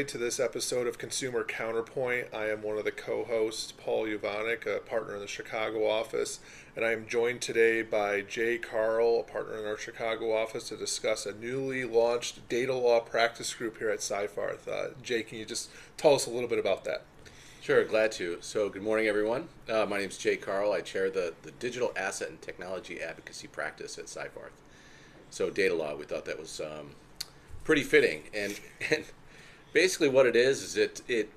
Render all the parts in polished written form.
everybody, to this episode of Consumer Counterpoint. I am one of the co-hosts, Paul Yovanik, a partner in the Chicago office, and I am joined today by Jay Carle, a partner in our Chicago office, to discuss a newly launched data law practice group here at Seyfarth. Jay, can you just tell us a little bit about that? Sure, glad to. So good morning, everyone. My name is Jay Carle. I chair the Digital Asset and Technology Advocacy Practice at Seyfarth. So data law, we thought that was pretty fitting. And basically what it is it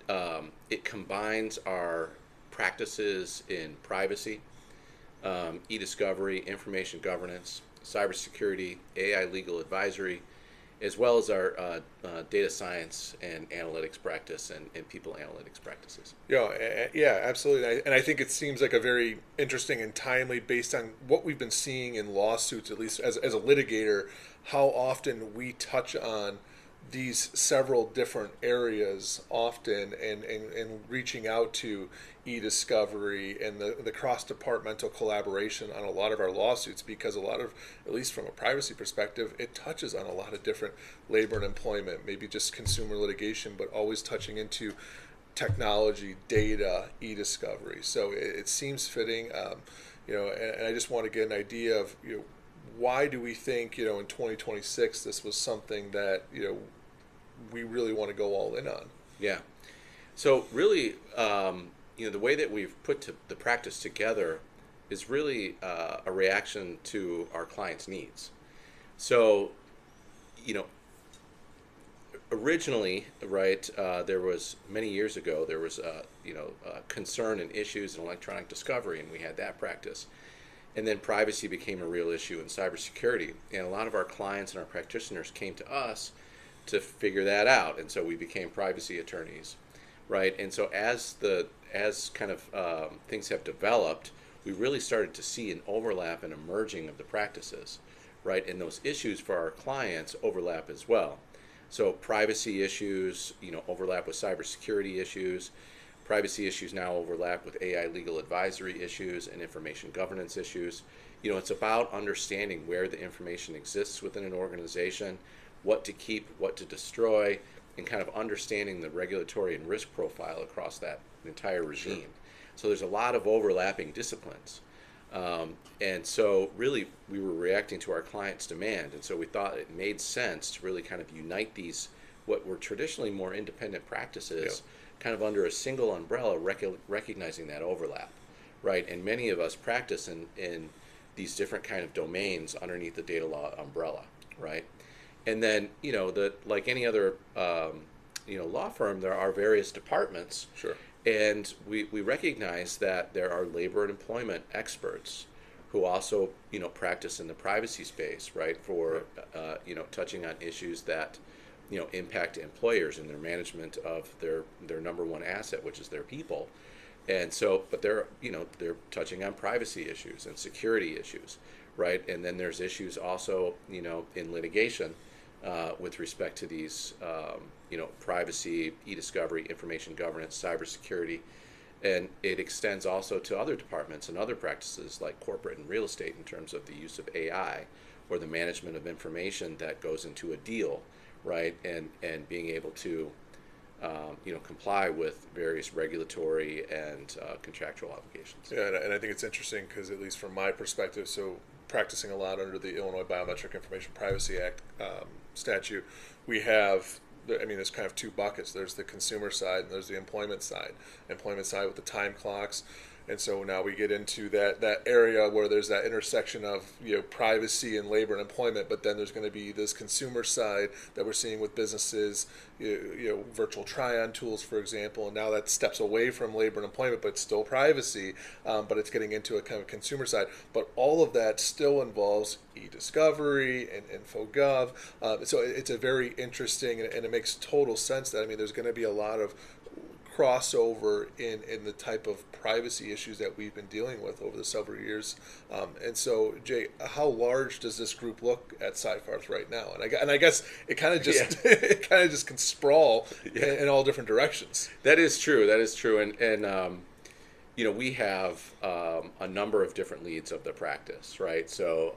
combines our practices in privacy, e-discovery, information governance, cybersecurity, AI legal advisory, as well as our data science and analytics practice and people analytics practices. Yeah, absolutely. And I think it seems like a very interesting and timely, based on what we've been seeing in lawsuits, at least as a litigator, how often we touch on these several different areas often, and reaching out to e-discovery and the cross-departmental collaboration on a lot of our lawsuits, because a lot of, at least from a privacy perspective, it touches on a lot of different labor and employment, maybe just consumer litigation, but always touching into technology, data, e-discovery. So it seems fitting, and I just want to get an idea of, why do we think, in 2026 this was something that, we really want to go all in on? Yeah. So really, the way that we've put the practice together is really a reaction to our clients' needs. So, originally, right, there was, many years ago, there was concern and issues in electronic discovery, and we had that practice. And then privacy became a real issue in cybersecurity, and a lot of our clients and our practitioners came to us to figure that out, and so we became privacy attorneys, right? And so as kind of things have developed, we really started to see an overlap and a merging of the practices, right? And those issues for our clients overlap as well. So privacy issues, overlap with cybersecurity issues. Privacy issues now overlap with AI legal advisory issues and information governance issues. It's about understanding where the information exists within an organization, what to keep, what to destroy, and kind of understanding the regulatory and risk profile across that entire regime. Sure. So there's a lot of overlapping disciplines. And so really we were reacting to our clients' demand, and so we thought it made sense to really kind of unite these, what were traditionally more independent practices, kind of under a single umbrella, recognizing that overlap, right? And many of us practice in these different kind of domains underneath the data law umbrella, right? And then, like any other, law firm, there are various departments. Sure. And we recognize that there are labor and employment experts who also, practice in the privacy space, right? For, touching on issues that, impact employers in their management of their number one asset, which is their people. And so, but they're touching on privacy issues and security issues, right? And then there's issues also, in litigation with respect to these, privacy, e-discovery, information governance, cybersecurity. And it extends also to other departments and other practices like corporate and real estate in terms of the use of AI or the management of information that goes into a deal, right? And being able to, comply with various regulatory and contractual obligations. Yeah, and I think it's interesting because, at least from my perspective, so practicing a lot under the Illinois Biometric Information Privacy Act statute, we have, there's kind of two buckets. There's the consumer side and there's the employment side. Employment side with the time clocks. And so now we get into that area where there's that intersection of privacy and labor and employment, but then there's going to be this consumer side that we're seeing with businesses, virtual try-on tools, for example, and now that steps away from labor and employment, but still privacy, but it's getting into a kind of consumer side. But all of that still involves e-discovery and InfoGov. So it's a very interesting, and it makes total sense that, there's going to be a lot of crossover in the type of privacy issues that we've been dealing with over the several years. And so, Jay, how large does this group look at Seyfarth right now? And I guess it kind of just it kind of just can sprawl in all different directions. That is true. And we have a number of different leads of the practice, right? So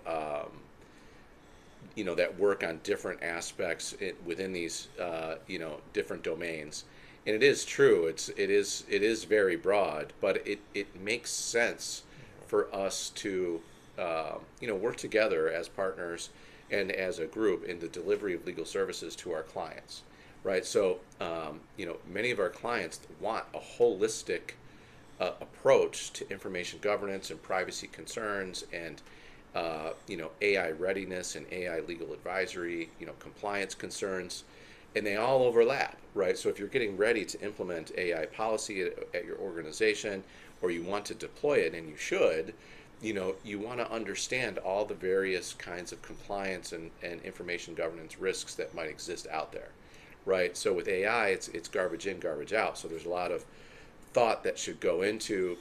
that work on different aspects within these, different domains. And it is true. It is very broad, but it makes sense for us to, work together as partners and as a group in the delivery of legal services to our clients, right? So, many of our clients want a holistic approach to information governance and privacy concerns and AI readiness and AI legal advisory, compliance concerns, and they all overlap, right? So if you're getting ready to implement AI policy at your organization, or you want to deploy it, and you should, you want to understand all the various kinds of compliance and information governance risks that might exist out there, right? So with AI, it's garbage in, garbage out. So there's a lot of thought that should go into,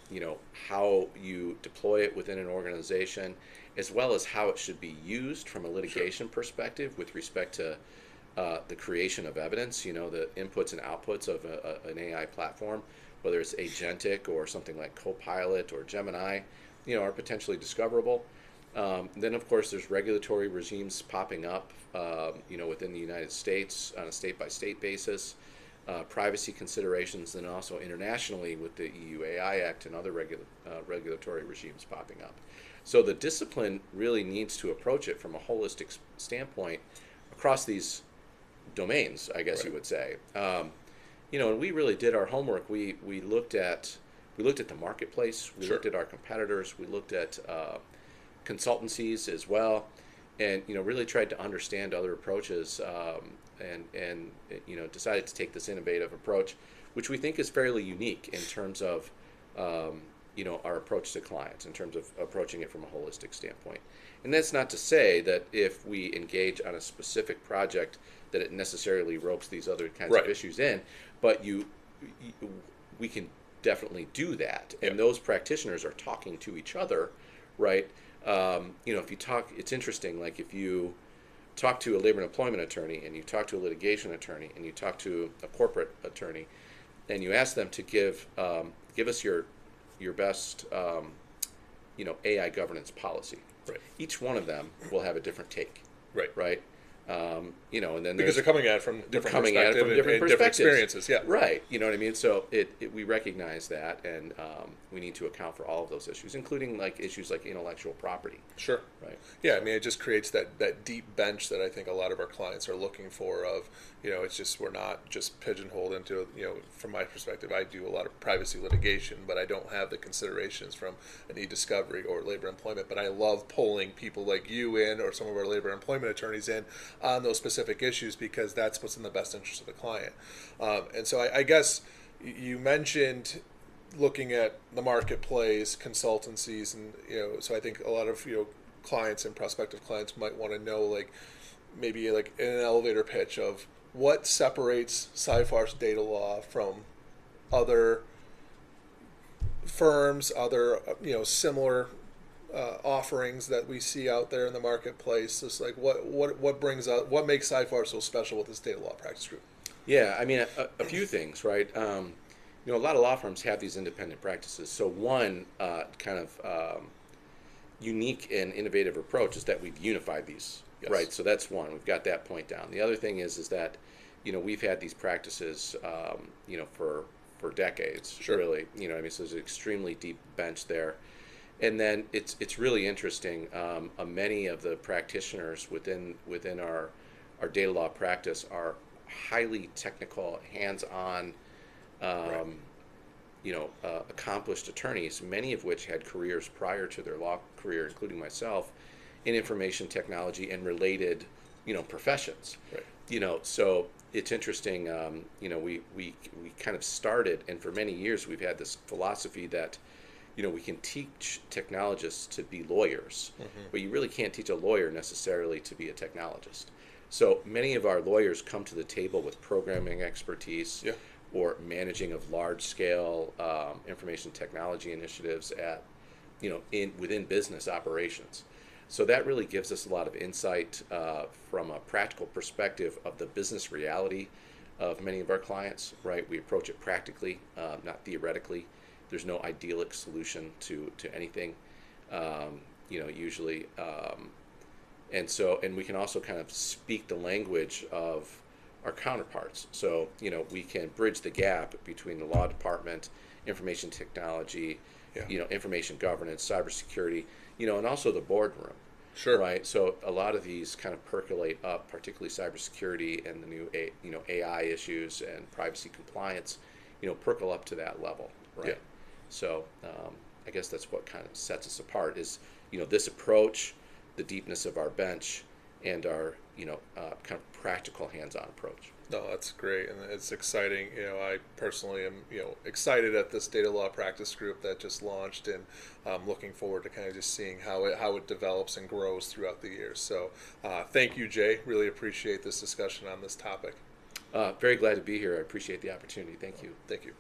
how you deploy it within an organization, as well as how it should be used from a litigation perspective with respect to the creation of evidence, the inputs and outputs of an AI platform, whether it's agentic or something like Copilot or Gemini, are potentially discoverable. Then, of course, there's regulatory regimes popping up, within the United States on a state-by-state basis, privacy considerations, and also internationally with the EU AI Act and other regulatory regimes popping up. So the discipline really needs to approach it from a holistic standpoint across these domains, I guess you would say. And we really did our homework. We looked at the marketplace. We looked at our competitors. We looked at consultancies as well, and really tried to understand other approaches, and decided to take this innovative approach, which we think is fairly unique in terms of our approach to clients, in terms of approaching it from a holistic standpoint. And that's not to say that if we engage on a specific project that it necessarily ropes these other kinds of issues in, but we can definitely do that. And those practitioners are talking to each other, right? If you talk, it's interesting, like if you talk to a labor and employment attorney, and you talk to a litigation attorney, and you talk to a corporate attorney, and you ask them to give us your best AI governance policy. Right. Each one of them will have a different take. Right. And then because they're coming at it from different perspectives. different experiences. Yeah. Right. You know what I mean? So we recognize that, and we need to account for all of those issues, including like issues like intellectual property. Sure. Right. Yeah. I mean, it just creates that deep bench that I think a lot of our clients are looking for. Of it's just, we're not just pigeonholed into from my perspective, I do a lot of privacy litigation, but I don't have the considerations from an e-discovery or labor employment. But I love pulling people like you in, or some of our labor employment attorneys in, on those specific issues, because that's what's in the best interest of the client. And so I guess you mentioned looking at the marketplace, consultancies, and so I think a lot of clients and prospective clients might want to know, like maybe like in an elevator pitch of what separates Seyfarth's data law from other firms, other similar offerings that we see out there in the marketplace. Just like what brings out, what makes Seyfarth so special with this data law practice group? Yeah, I mean a few things, right? A lot of law firms have these independent practices. So one kind of unique and innovative approach is that we've unified these, right? So that's one. We've got that point down. The other thing is that we've had these practices for decades, really. So there's an extremely deep bench there. And then it's really interesting. Many of the practitioners within our data law practice are highly technical, hands-on, accomplished attorneys, many of which had careers prior to their law career, including myself, in information technology and related, professions. So it's interesting. We kind of started, and for many years we've had this philosophy that we can teach technologists to be lawyers, but you really can't teach a lawyer necessarily to be a technologist. So many of our lawyers come to the table with programming expertise or managing of large-scale information technology initiatives at, within business operations. So that really gives us a lot of insight from a practical perspective of the business reality of many of our clients. Right, we approach it practically, not theoretically. There's no idyllic solution to anything. Usually, And we can also kind of speak the language of our counterparts. So, we can bridge the gap between the law department, information technology, Yeah. Information governance, cybersecurity, and also the boardroom. Sure. Right. So a lot of these kind of percolate up, particularly cybersecurity and the new, AI issues and privacy compliance, percolate up to that level. Right. Yeah. So I guess that's what kind of sets us apart is, this approach, the deepness of our bench, and our, kind of practical hands-on approach. No, that's great, and it's exciting. I personally am, excited at this data law practice group that just launched, and looking forward to kind of just seeing how it develops and grows throughout the years. So, thank you, Jay. Really appreciate this discussion on this topic. Very glad to be here. I appreciate the opportunity. Thank you. Thank you.